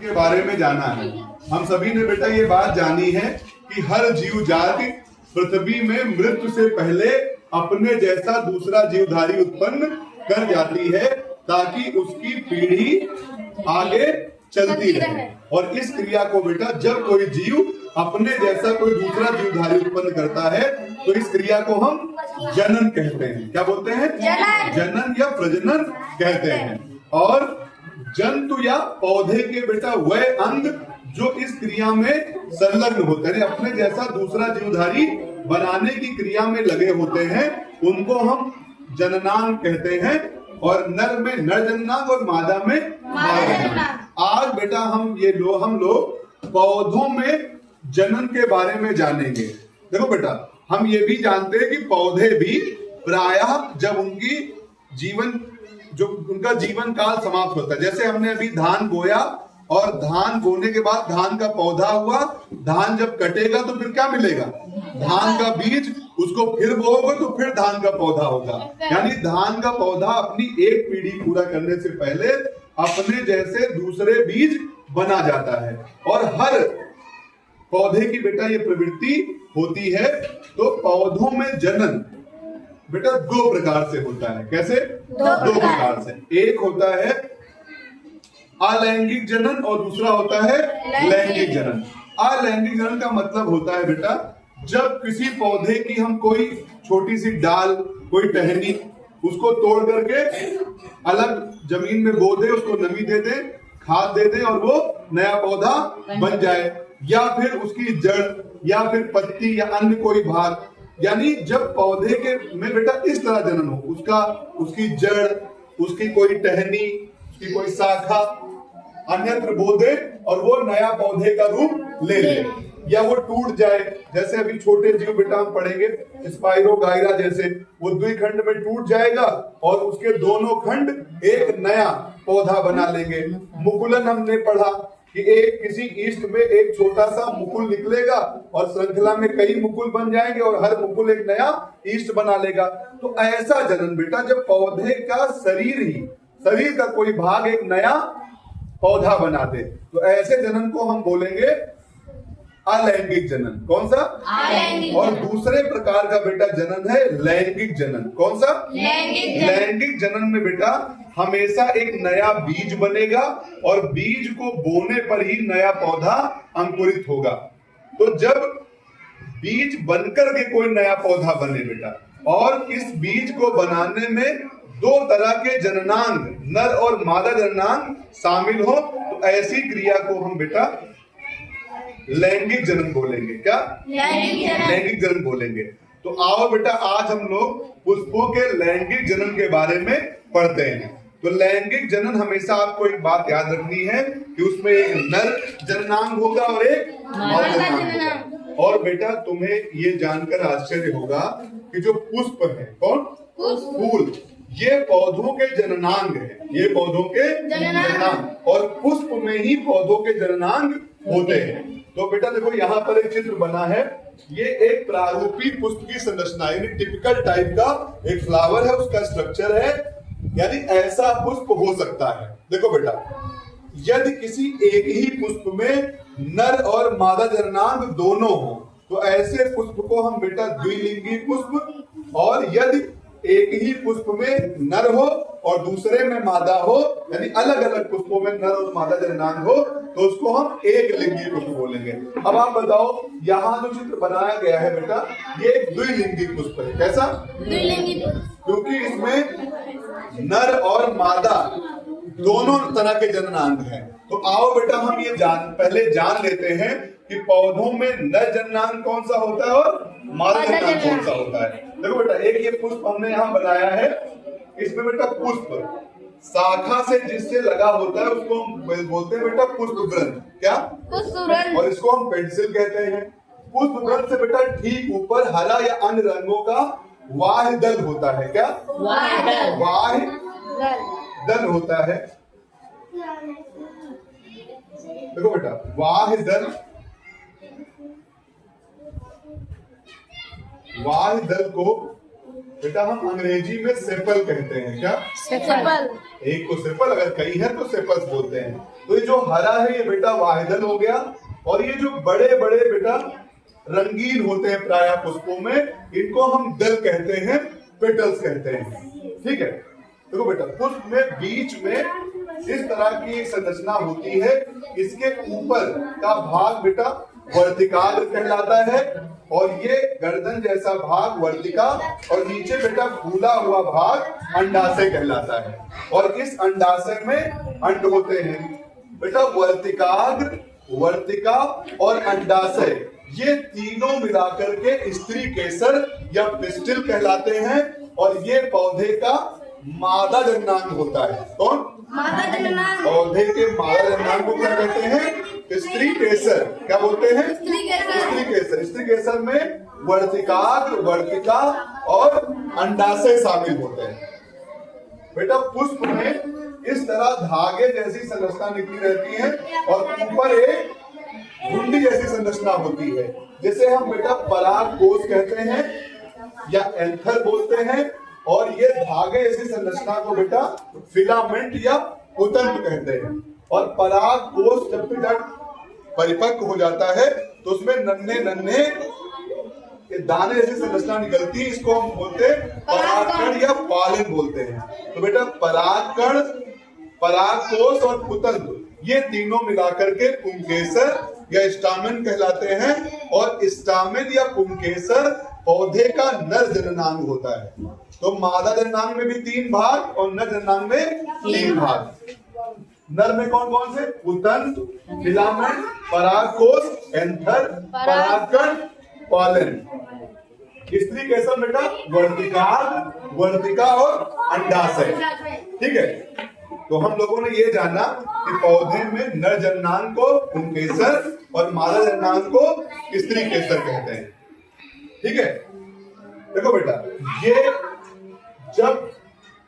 के बारे में जाना है। हम सभी ने बेटा ये बात जानी है कि हर जीव जाति पृथ्वी में मृत्यु से पहले अपने जैसा दूसरा जीवधारी उत्पन्न कर जाती है ताकि उसकी पीढ़ी आगे चलती रहे। और इस क्रिया को बेटा जब कोई जीव अपने जैसा कोई दूसरा जीवधारी उत्पन्न करता है तो इस क्रिया को हम जनन कहते हैं। क्या बोलते हैं? जनन या प्रजनन कहते हैं। और जंतु या पौधे के बेटा वह अंग जो इस क्रिया में संलग्न होते हैं, अपने जैसा दूसरा जीवधारी बनाने की क्रिया में लगे होते हैं, उनको हम जननांग कहते हैं। और नर में नर जननांग और मादा में मादा जननांग। आज बेटा हम लोग पौधों में जनन के बारे में जानेंगे। देखो बेटा, हम ये भी जानते हैं कि पौधे भी प्रायः जब उनका जीवन काल समाप्त होता है, जैसे हमने अभी धान बोया और धान बोने के बाद धान का पौधा हुआ, धान जब कटेगा तो फिर क्या मिलेगा? धान का बीज, उसको फिर बोओगे तो फिर धान का पौधा होगा। यानी धान का पौधा अपनी एक पीढ़ी पूरा करने से पहले अपने जैसे दूसरे बीज बना जाता है। और हर पौधे की बेटा ये प्रवृत्ति होती है। तो पौधों में जनन बेटा दो प्रकार से होता है। कैसे? दो प्रकार से। एक होता है अलैंगिक जनन और दूसरा होता है लैंगिक जनन। अलैंगिक जनन का मतलब होता है बेटा जब किसी पौधे की हम कोई छोटी सी डाल, कोई टहनी, उसको तोड़ करके अलग जमीन में बो दे, उसको नमी दे दे, खाद दे दे और वो नया पौधा बन जाए, या फिर उसकी जड़ या फिर पत्ती या अन्य कोई भाग। यानी जब पौधे के में बेटा इस तरह जनन हो, उसकी जड़, उसकी कोई टहनी, उसकी कोई शाखा अन्यत्र बो दे और वो नया पौधे का रूप ले ले, या वो टूट जाए। जैसे अभी छोटे जीव बेटा हम पढ़ेंगे स्पाइरो गायरा, जैसे वो द्विखंड में टूट जाएगा और उसके दोनों खंड एक नया पौधा बना लेंगे। मुकुलन हमने पढ़ा कि किसी ईस्ट में एक छोटा सा मुकुल निकलेगा और श्रृंखला में कई मुकुल बन जाएंगे और हर मुकुल एक नया ईस्ट बना लेगा। तो ऐसा जनन बेटा जब पौधे का शरीर का कोई भाग एक नया पौधा बना दे, तो ऐसे जनन को हम बोलेंगे अलैंगिक जनन। कौन सा? अलैंगिक। और दूसरे प्रकार का बेटा जनन है लैंगिक जनन। कौन सा? लैंगिक जनन में बेटा हमेशा एक नया बीज बनेगा और बीज को बोने पर ही नया पौधा अंकुरित होगा। तो जब बीज बनकर के कोई नया पौधा बने बेटा, और इस बीज को बनाने में दो तरह के जननांग, नर और मादा जननांग शामिल हो, तो ऐसी क्रिया को हम बेटा लैंगिक जनन बोलेंगे। क्या? लैंगिक जनन बोलेंगे। तो आओ बेटा आज हम लोग पुष्पों के लैंगिक जनन के बारे में पढ़ते हैं। तो लैंगिक जनन हमेशा आपको एक बात याद रखनी है कि उसमें एक नर जननांग होगा और एक मादा जननांग होगा। और बेटा तुम्हें ये जानकर आश्चर्य होगा कि जो पुष्प है, कौन? फूल, ये पौधों के जननांग है। ये पौधों के जननांग, और पुष्प में ही पौधों के जननांग होते हैं। तो बेटा देखो यहाँ पर एक चित्र बना है, ये एक प्रारूपी पुष्प की संरचना, यानी टिपिकल टाइप का एक फ्लावर है, उसका स्ट्रक्चर है। यानी ऐसा पुष्प हो सकता है। देखो बेटा, यदि किसी एक ही पुष्प में नर और मादा जननांग दोनों हो, तो ऐसे पुष्प को हम बेटा द्विलिंगी पुष्प, और यदि एक ही पुष्प में नर हो और दूसरे में मादा हो, यानी अलग अलग पुष्पों में नर और मादा जननांग हो, तो उसको हम एक लिंगी पुष्प बोलेंगे। अब आप बताओ, यहाँ जो चित्र बनाया गया है बेटा, ये एक द्विलिंगी पुष्प है। कैसा? द्विलिंगी पुष्प, क्योंकि इसमें नर और मादा दोनों तरह के जननांग हैं। तो आओ बेटा हम ये पहले जान लेते हैं कि पौधों में नर जननांग कौन सा होता है और मादा जननांग कौन सा होता है। देखो बेटा, एक ये पुष्प हमने यहाँ बनाया है, इसमें बेटा पुष्प शाखा से जिससे लगा होता है उसको हम बोलते हैं बेटा पुष्प वृंत। क्या? पुष्प वृंत। और इसको हम पेंसिल कहते हैं। पुष्प वृंत से बेटा ठीक ऊपर हरा या अन्य रंगों का वाह दल होता है। क्या? वाह दल होता है। देखो बेटा, वाह दल को बेटा हम अंग्रेजी में सेपल कहते हैं। क्या सेपल? एक को सेपल, अगर कई है तो सेपल्स बोलते हैं। तो ये जो हरा है ये बेटा वाहिदल हो गया, और ये जो बड़े बड़े बेटा रंगीन होते हैं प्रायः पुष्पों में, इनको हम दल कहते हैं, पेटल्स कहते हैं। ठीक है, देखो बेटा पुष्प में बीच में इस तरह की संरचना होती है। इसके ऊपर का भाग बेटा वर्तिकाग्र कहलाता है, और ये गर्दन जैसा भाग वर्तिका, और नीचे बेटा फूला हुआ भाग अंडाशय कहलाता है। और इस अंडाशय में अंड होते हैं बेटा। वर्तिकाग्र, वर्तिका और अंडाशय, ये तीनों मिलाकर के स्त्री केसर या पिस्टिल कहलाते हैं, और ये पौधे का मादा जननांग होता है। कौन? मादा जननांग। पौधे के मादा जननांग को क्या कहते हैं? स्त्री केसर। क्या बोलते हैं? स्त्री केसर। स्त्री केसर। स्त्री केसर में वर्तिकाग्र, वर्तिका और अंडाशय शामिल होते हैं। बेटा पुष्प में इस तरह धागे जैसी संरचना निकली रहती है, और ऊपर एक घुंडी जैसी संरचना होती है, जिसे हम बेटा पराग कोष कहते हैं या एंथर बोलते हैं। और ये धागे ऐसी संरचना को बेटा फिलामेंट या पुतंत कहते हैं। और पराग कोष जब बेटा परिपक्व हो जाता है तो उसमें नन्हे नन्हे दाने जैसी संरचना निकलती है, इसको हम बोलते हैं परागकण या पालन बोलते हैं। तो बेटा परागकण, पराग कोष और पुतंत, ये तीनों मिलाकर के पुंकेसर या स्टामेन कहलाते हैं। और स्टामेन या पुंकेसर पौधे का नर जननांग होता है। तो मादा जननांग में भी 3 भाग और नर जननांग में 3 भाग। नर में कौन कौन से? पुतंत, फिलामेंट, परागकोष, एंथर, परागकण, पॉलन। स्त्री केसर बेटा वर्तिकाग्र, वर्तिका और अंडाशय। ठीक है, तो हम लोगों ने ये जाना कि पौधे में नर जननांग को पुंकेसर और मादा जननांग को स्त्री केसर कहते हैं। ठीक है, देखो बेटा ये जब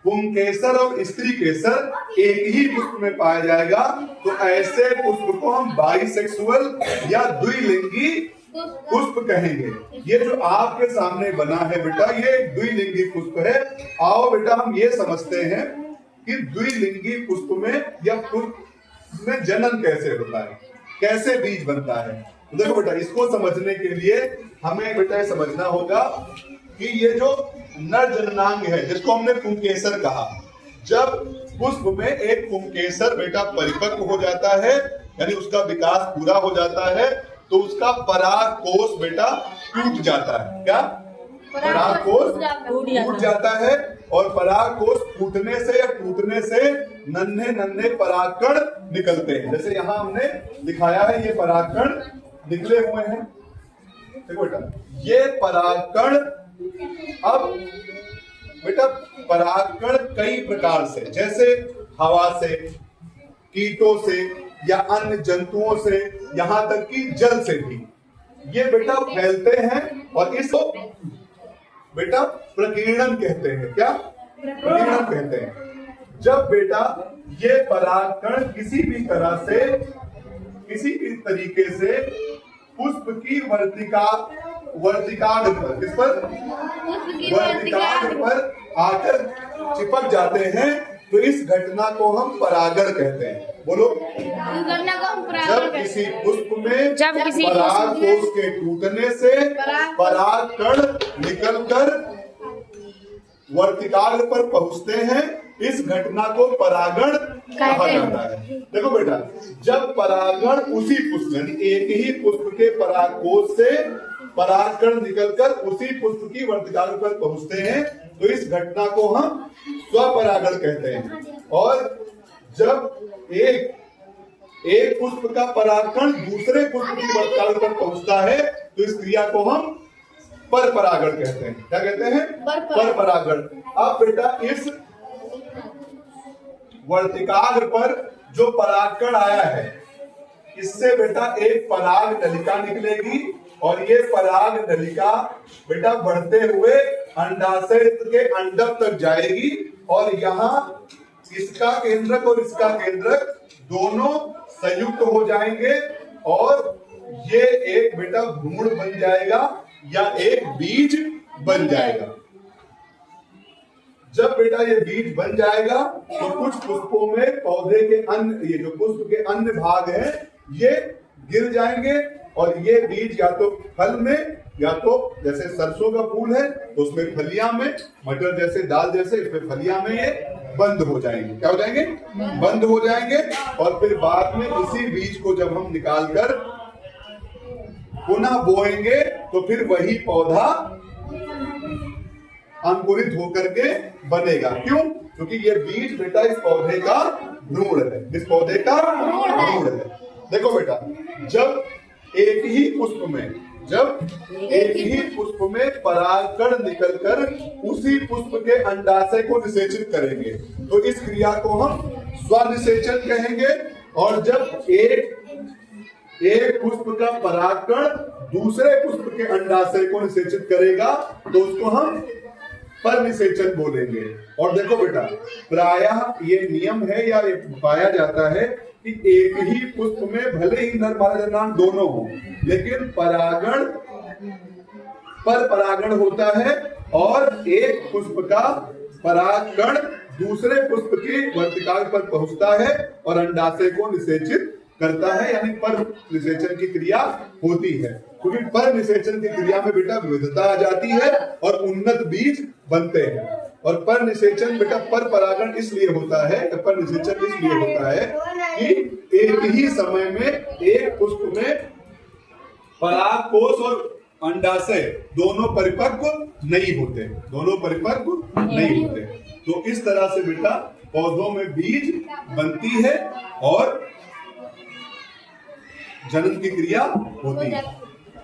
पुंकेसर और स्त्री केसर एक ही पुष्प में पाया जाएगा तो ऐसे पुष्प को हम बाइसेक्सुअल या द्विलिंगी पुष्प कहेंगे। ये जो आपके सामने बना है बेटा ये द्विलिंगी पुष्प है। आओ बेटा हम ये समझते हैं कि द्विलिंगी पुष्प में या पुष्प में जनन कैसे होता है, कैसे बीज बनता है। तो देखो बेटा इसको समझने के लिए हमें बेटा ये समझना होगा कि ये जो नर जननांग है जिसको हमने पुंकेसर कहा, जब पुष्प में एक पुंकेसर बेटा परिपक्व हो जाता है यानी उसका विकास पूरा हो जाता है तो उसका परागकोष बेटा टूट जाता है। क्या? परागकोष टूट जाता है, और परागकोष फूटने से या टूटने से नन्हे नन्हे परागकण निकलते हैं। जैसे यहाँ हमने दिखाया है ये परागकण निकले हुए हैं। देखो बेटा ये परागकण, अब बेटा परागकण कई प्रकार से, जैसे हवा से, कीटों से या अन्य जंतुओं से, यहाँ तक कि जल से भी ये बेटा फैलते हैं, और इसको बेटा प्रकीर्णन कहते हैं। क्या? प्रकीर्णन कहते हैं। जब बेटा ये परागकण किसी भी तरह से, किसी भी तरीके से पुष्प की वर्तिकाग्र पर, किस पर? वर्तिकाग्र पर आकर चिपक जाते हैं तो इस घटना को हम परागण कहते हैं। बोलो। जब किसी पुष्प में परागकोष के टूटने से परागकण निकलकर वर्तिकाग्र पर पहुंचते हैं, इस घटना को परागण कहा जाता है। देखो बेटा जब परागण उसी पुष्प यानी एक ही पुष्प के परागकोष से परागकण निकलकर उसी पुष्प की वर्तिकाग्र पर पहुंचते हैं तो इस घटना को हम स्वपरागण कहते हैं। और जब एक पुष्प का परागकण दूसरे पुष्प की वर्तिकाग्र पर पहुंचता है तो इस क्रिया को हम पर परागण कहते हैं। क्या कहते हैं? पर परागण। अब बेटा इस वर्तिकाग्र पर जो परागकण आया है इससे बेटा एक पराग नलिका निकलेगी, और ये पराग नलिका बेटा बढ़ते हुए अंडाशय के अंडक तक जाएगी, और यहाँ इसका केंद्रक और इसका केंद्रक दोनों संयुक्त हो जाएंगे और ये एक बेटा भ्रूण बन जाएगा या एक बीज बन जाएगा। जब बेटा ये बीज बन जाएगा तो कुछ पुष्पों में पौधे के अन्य, ये जो पुष्प के अन्य भाग हैं ये गिर जाएंगे और ये बीज या तो फल में, या तो जैसे सरसों का फूल है तो उसमें फलियां में, मटर जैसे दाल जैसे इसमें फलियां में ये बंद हो जाएंगे। क्या हो जाएंगे? बंद हो जाएंगे। और फिर बाद में इसी बीज को जब हम निकालकर पुनः बोएंगे तो फिर वही पौधा अंकुरित होकर के बनेगा। क्यों? क्योंकि ये बीज बेटा इस पौधे का भ्रूण है, इस पौधे का भ्रूण है। देखो बेटा, जब एक ही पुष्प में परागकण निकलकर उसी पुष्प के अंडाशय को निषेचित करेंगे तो इस क्रिया को हम स्वनिषेचन कहेंगे। और जब एक पुष्प का परागकण दूसरे पुष्प के अंडाशय को निषेचित करेगा तो उसको हम परनिषेचन बोलेंगे। और देखो बेटा, प्रायः ये नियम है या ये पाया जाता है कि एक ही पुष्प में भले ही नर मादा जनान दोनों हो, लेकिन पर परागण होता है और एक पुष्प का परागकण दूसरे पुष्प की वर्तिकाग्र पर पहुंचता है और अंडाशय को निषेचित करता है, यानी पर निषेचन की क्रिया होती है। क्योंकि पर निषेचन की क्रिया में बेटा विविधता आ जाती है और उन्नत बीज बनते हैं। और पर निषेचन बेटा पर परागण इसलिए होता है, पर निषेचन इसलिए होता है कि एक ही समय में एक पुष्प में परागकोश और अंडाशय दोनों परिपक्व नहीं होते, तो इस तरह से बेटा पौधों में बीज बनती है और जनन की क्रिया होती है।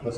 बस।